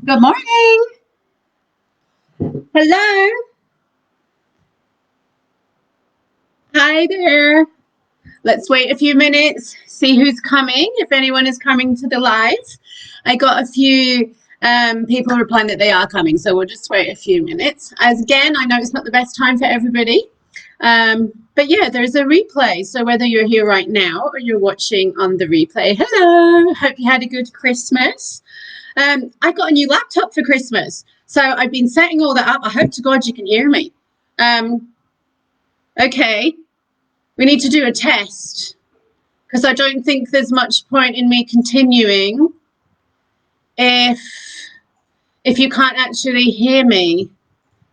Good morning. Hello. Hi there. Let's wait a few minutes, see who's coming, if anyone is coming to the live. I got a few people replying that they are coming, so we'll just wait a few minutes. As again, I know it's not the best time for everybody, but yeah, there's a replay. So whether you're here right now or you're watching on the replay, hello. Hope you had a good Christmas. I got a new laptop for Christmas, so I've been setting all that up. I hope to God you can hear me. Okay, we need to do a test because I don't think there's much point in me continuing if you can't actually hear me.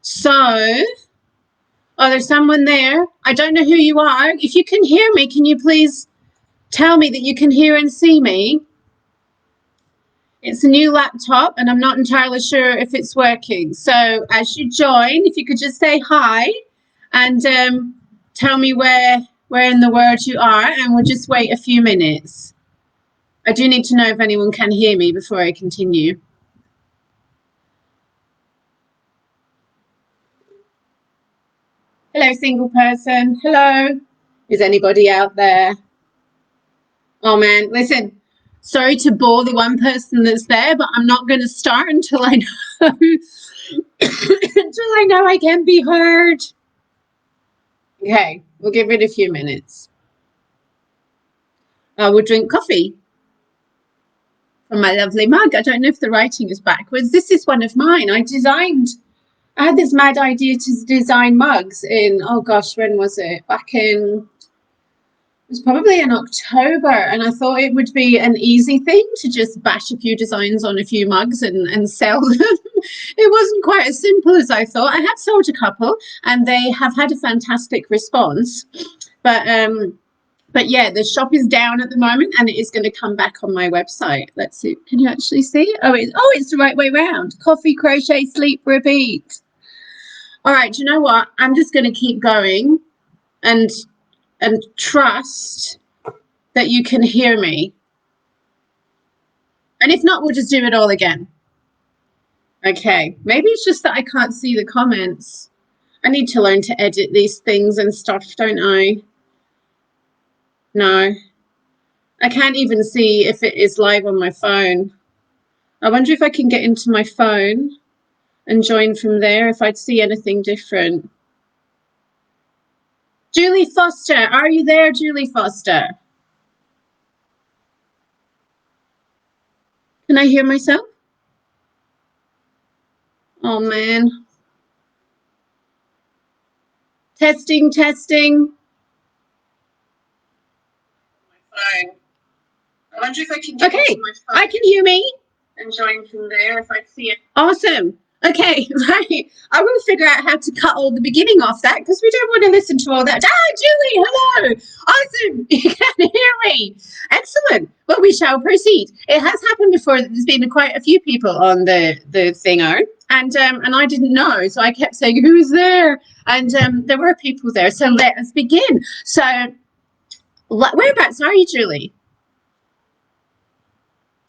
So, oh, there's someone there. I don't know who you are. If you can hear me, can you please tell me that you can hear and see me? It's a new laptop and I'm not entirely sure if it's working. So as you join, if you could just say hi and tell me where in the world you are, and we'll just wait a few minutes. I do need to know if anyone can hear me before I continue. Hello, single person. Hello. Is anybody out there? Oh man, listen, sorry to bore the one person that's there, but I'm not going to start until I know until I know I can be heard. Okay, we'll give it a few minutes. We'll drink coffee from my lovely mug. I don't know if the writing is backwards. This is one of mine. I had this mad idea to design mugs in, oh gosh, when was it? Back in, it was probably in October, and I thought it would be an easy thing to just bash a few designs on a few mugs and sell them. It wasn't quite as simple as I thought. I have sold a couple and they have had a fantastic response, but yeah, the shop is down at the moment and it is going to come back on my website. Let's see. Can you actually see? Oh, it's the right way round. Coffee, crochet, sleep, repeat. All right. Do you know what? I'm just going to keep going and trust that you can hear me. And if not, we'll just do it all again. Okay. Maybe it's just that I can't see the comments. I need to learn to edit these things and stuff, don't I? No, I can't even see if it is live on my phone. I wonder if I can get into my phone and join from there, if I'd see anything different. Julie Foster, are you there, Julie Foster? Can I hear myself? Oh, man. Testing, testing. Phone. I wonder if I can get into my phone. I can hear me and join from there if I see it. Awesome. Okay, right. I will figure out how to cut all the beginning off that because we don't want to listen to all that. Ah, Julie, hello. Awesome. You can hear me. Excellent. Well, we shall proceed. It has happened before that there's been quite a few people on the thingo, and I didn't know, so I kept saying, who's there? And there were people there. So let us begin. So whereabouts are you, Julie?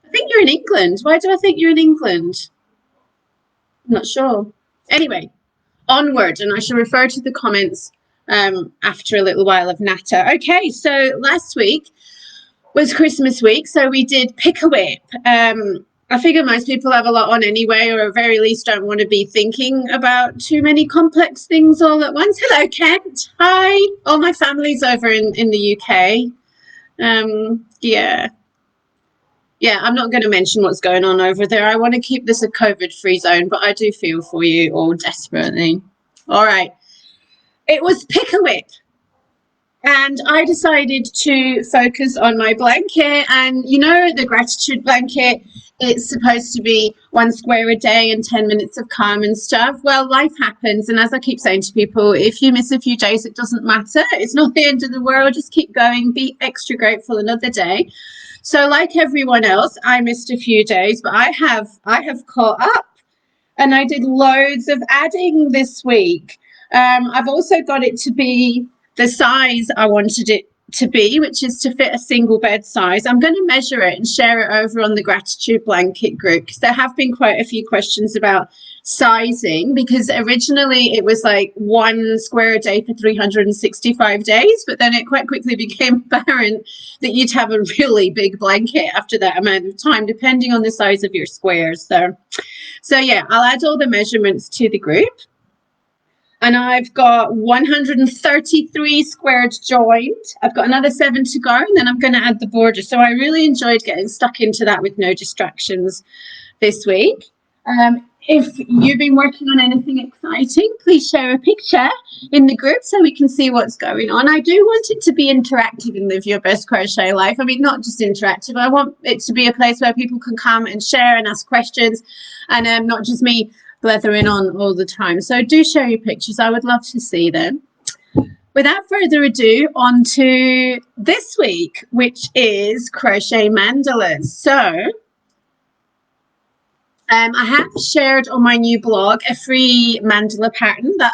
I think you're in England. Why do I think you're in England? I'm not sure. Anyway, onward, and I shall refer to the comments after a little while of natter. Okay, so last week was Christmas week, so we did Pick a Whip. I figure most people have a lot on anyway, or at very least don't want to be thinking about too many complex things all at once. Hello, Kent. Hi. All my family's over in the UK. Yeah, I'm not going to mention what's going on over there. I want to keep this a COVID-free zone, but I do feel for you all desperately. All right. It was Pick a Whip. And I decided to focus on my blanket. And, you know, the gratitude blanket, it's supposed to be 1 square a day and 10 minutes of calm and stuff. Well, life happens. And as I keep saying to people, if you miss a few days, it doesn't matter. It's not the end of the world. Just keep going. Be extra grateful another day. So like everyone else, I missed a few days, but I have caught up. And I did loads of adding this week. I've also got it to be the size I wanted it to be, which is to fit a single bed size. I'm going to measure it and share it over on the gratitude blanket group, because there have been quite a few questions about sizing, because originally it was like 1 square a day for 365 days, but then it quite quickly became apparent that you'd have a really big blanket after that amount of time, depending on the size of your squares. So yeah, I'll add all the measurements to the group. And I've got 133 squared joined. I've got another 7 to go, and then I'm going to add the border. So I really enjoyed getting stuck into that with no distractions this week. If you've been working on anything exciting, please share a picture in the group so we can see what's going on. I do want it to be interactive and live your best crochet life. I mean, not just interactive. I want it to be a place where people can come and share and ask questions, and not just me blethering on all the time. So do share your pictures. I would love to see them. Without further ado, on to this week, which is crochet mandalas. So I have shared on my new blog a free mandala pattern that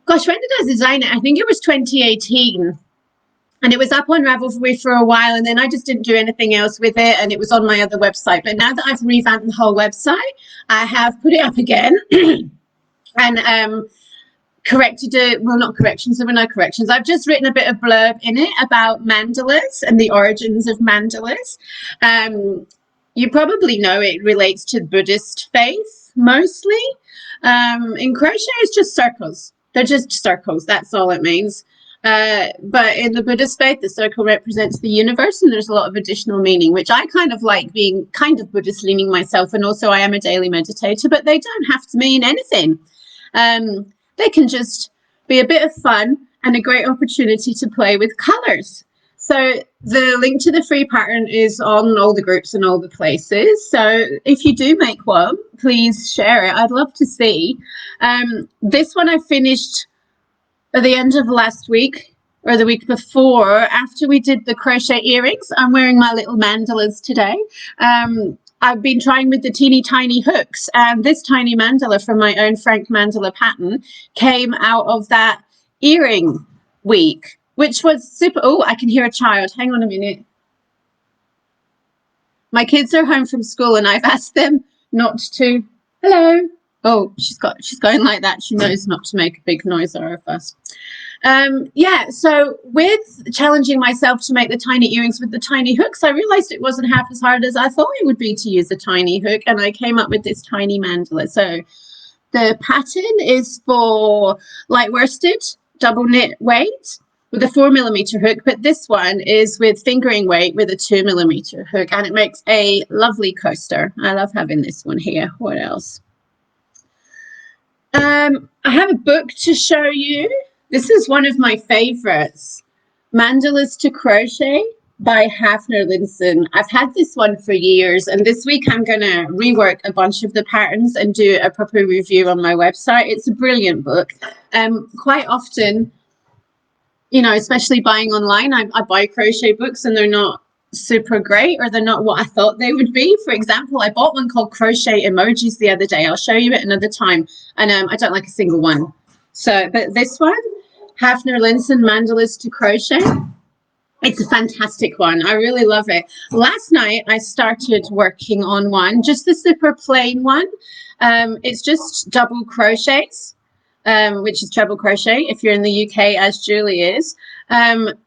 gosh, when did I design it? I think it was 2018. And it was up on Ravelry for a while, and then I just didn't do anything else with it, and it was on my other website. But now that I've revamped the whole website, I have put it up again and corrected it. Well, not corrections, there were no corrections. I've just written a bit of blurb in it about mandalas and the origins of mandalas. You probably know it relates to Buddhist faith mostly. In crochet, it's just circles. They're just circles. That's all it means. But in the Buddhist faith, the circle represents the universe, and there's a lot of additional meaning, which I kind of like, being kind of Buddhist leaning myself, and also I am a daily meditator, but they don't have to mean anything. They can just be a bit of fun and a great opportunity to play with colors. So the link to the free pattern is on all the groups and all the places. So if you do make one, please share it. I'd love to see. This one I finished at the end of last week or the week before, after we did the crochet earrings. I'm wearing my little mandalas today. I've been trying with the teeny tiny hooks, and this tiny mandala from my own Frank Mandala pattern came out of that earring week, which was super. Oh, I can hear a child. Hang on a minute. My kids are home from school, and I've asked them not to. Hello. Oh, she's going like that. She knows not to make a big noise or a fuss. Yeah, so with challenging myself to make the tiny earrings with the tiny hooks, I realized it wasn't half as hard as I thought it would be to use a tiny hook, and I came up with this tiny mandala. So the pattern is for light worsted, double knit weight with a 4mm hook, but this one is with fingering weight with a 2mm hook, and it makes a lovely coaster. I love having this one here. What else? I have a book to show you. This is one of my favorites, Mandalas to Crochet by Hafner Linson. I've had this one for years, and this week I'm going to rework a bunch of the patterns and do a proper review on my website. It's a brilliant book. Quite often, you know, especially buying online, I buy crochet books and they're not super great, or they're not what I thought they would be. For example, I bought one called Crochet Emojis the other day. I'll show you it another time, and I don't like a single one. So, but this one, Hafner Linson, Mandalas to Crochet, it's a fantastic one. I really love it. Last night I started working on one, just the super plain one. It's just double crochets, which is treble crochet if you're in the UK, as Julie is.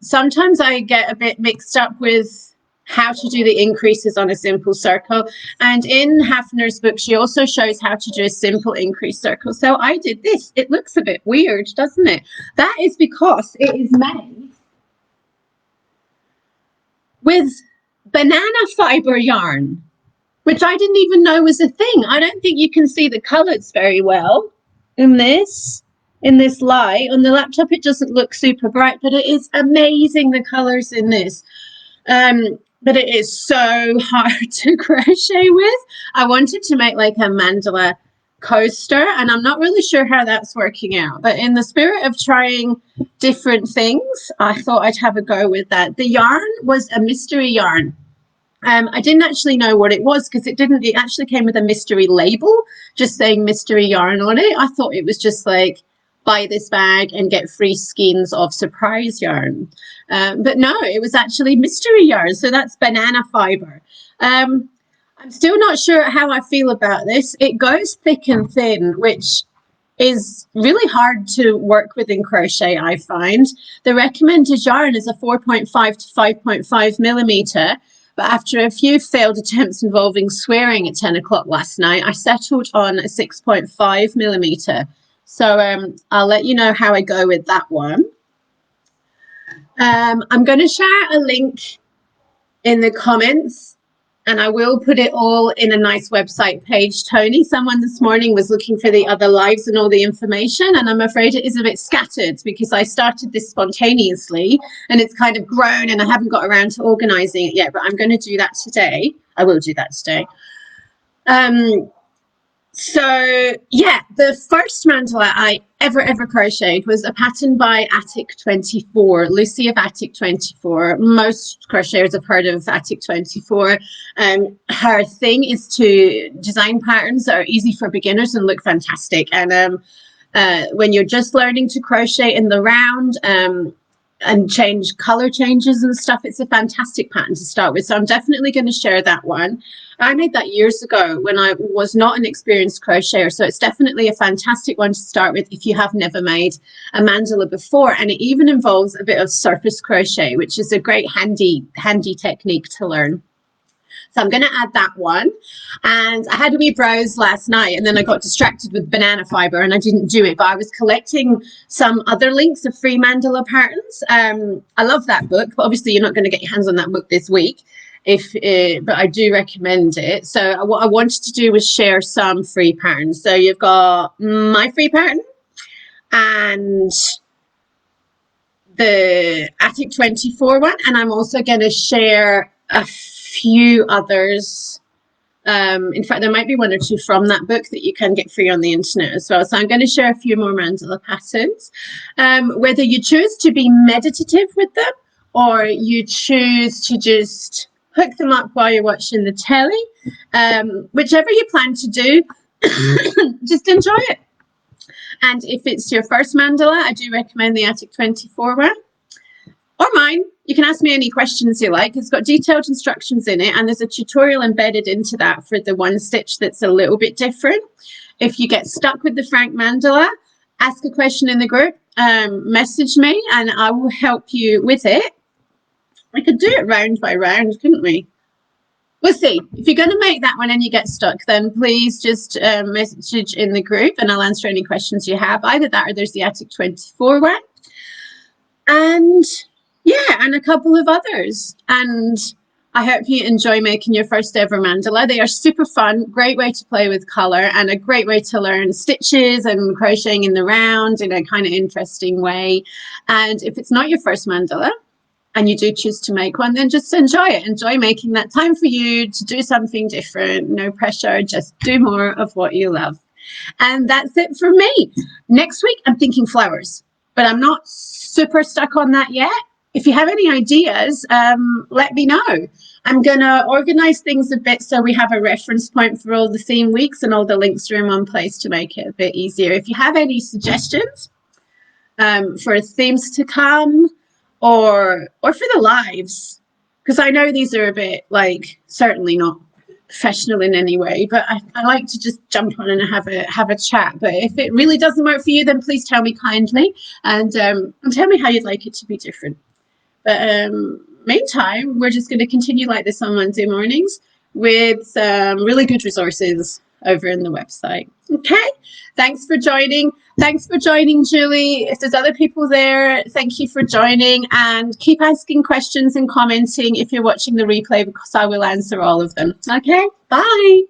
Sometimes I get a bit mixed up with how to do the increases on a simple circle, and in Hafner's book she also shows how to do a simple increase circle. So I did this. It looks a bit weird, doesn't it? That is because it is made with banana fiber yarn, which I didn't even know was a thing. I don't think you can see the colors very well in this light. On the laptop it doesn't look super bright, but it is amazing, the colors in this. But it is so hard to crochet with. I wanted to make like a mandala coaster, and I'm not really sure how that's working out, but in the spirit of trying different things, I thought I'd have a go with that. The yarn was a mystery yarn. I didn't actually know what it was because it actually came with a mystery label just saying mystery yarn on it. I thought it was just like buy this bag and get free skeins of surprise yarn. But no, it was actually mystery yarn. So that's banana fiber. I'm still not sure how I feel about this. It goes thick and thin, which is really hard to work with in crochet, I find. The recommended yarn is a 4.5 to 5.5 millimeter. But after a few failed attempts involving swearing at 10 o'clock last night, I settled on a 6.5 millimeter. So I'll let you know how I go with that one. I'm going to share a link in the comments, and I will put it all in a nice website page. Tony, someone this morning was looking for the other lives and all the information, and I'm afraid it is a bit scattered because I started this spontaneously and it's kind of grown and I haven't got around to organizing it yet, but I'm going to do that today. I will do that today. So yeah, the first mandala I ever crocheted was a pattern by Attic 24, Lucy of Attic 24. Most crocheters have heard of Attic 24. Her thing is to design patterns that are easy for beginners and look fantastic. And when you're just learning to crochet in the round and change color changes and stuff, it's a fantastic pattern to start with. So I'm definitely going to share that one. I made that years ago when I was not an experienced crocheter, so it's definitely a fantastic one to start with if you have never made a mandala before. And it even involves a bit of surface crochet, which is a great handy technique to learn. So I'm going to add that one. And I had a wee browse last night and then I got distracted with banana fiber and I didn't do it, but I was collecting some other links of free mandala patterns. I love that book, but obviously you're not going to get your hands on that book this week. But I do recommend it. So what I wanted to do was share some free patterns. So you've got my free pattern and the Attic 24 one, and I'm also going to share a few others. In fact, there might be one or two from that book that you can get free on the internet as well. So I'm going to share a few more mandala patterns. Whether you choose to be meditative with them or you choose to just hook them up while you're watching the telly, whichever you plan to do, just enjoy it. And if it's your first mandala, I do recommend the Attic 24 one or mine. You can ask me any questions you like. It's got detailed instructions in it, and there's a tutorial embedded into that for the one stitch that's a little bit different. If you get stuck with the Frank mandala, ask a question in the group, message me, and I will help you with it. We could do it round by round, couldn't we? We'll see. If you're going to make that one and you get stuck, then please just message in the group and I'll answer any questions you have. Either that or there's the Attic 24 one. And yeah, and a couple of others. And I hope you enjoy making your first ever mandala. They are super fun, great way to play with color and a great way to learn stitches and crocheting in the round in a kind of interesting way. And if it's not your first mandala, and you do choose to make one, then just enjoy it. Enjoy making that time for you to do something different. No pressure, just do more of what you love. And that's it for me. Next week, I'm thinking flowers, but I'm not super stuck on that yet. If you have any ideas, let me know. I'm going to organize things a bit so we have a reference point for all the theme weeks and all the links are in one place to make it a bit easier. If you have any suggestions for themes to come, or for the lives, because I know these are a bit like certainly not professional in any way, but I like to just jump on and have a chat. But if it really doesn't work for you, then please tell me kindly and tell me how you'd like it to be different. But meantime, we're just going to continue like this on Monday mornings with some really good resources over in the website. Okay, thanks for joining. Thanks for joining, Julie. If there's other people there, thank you for joining, and keep asking questions and commenting if you're watching the replay, because I will answer all of them. Okay, bye.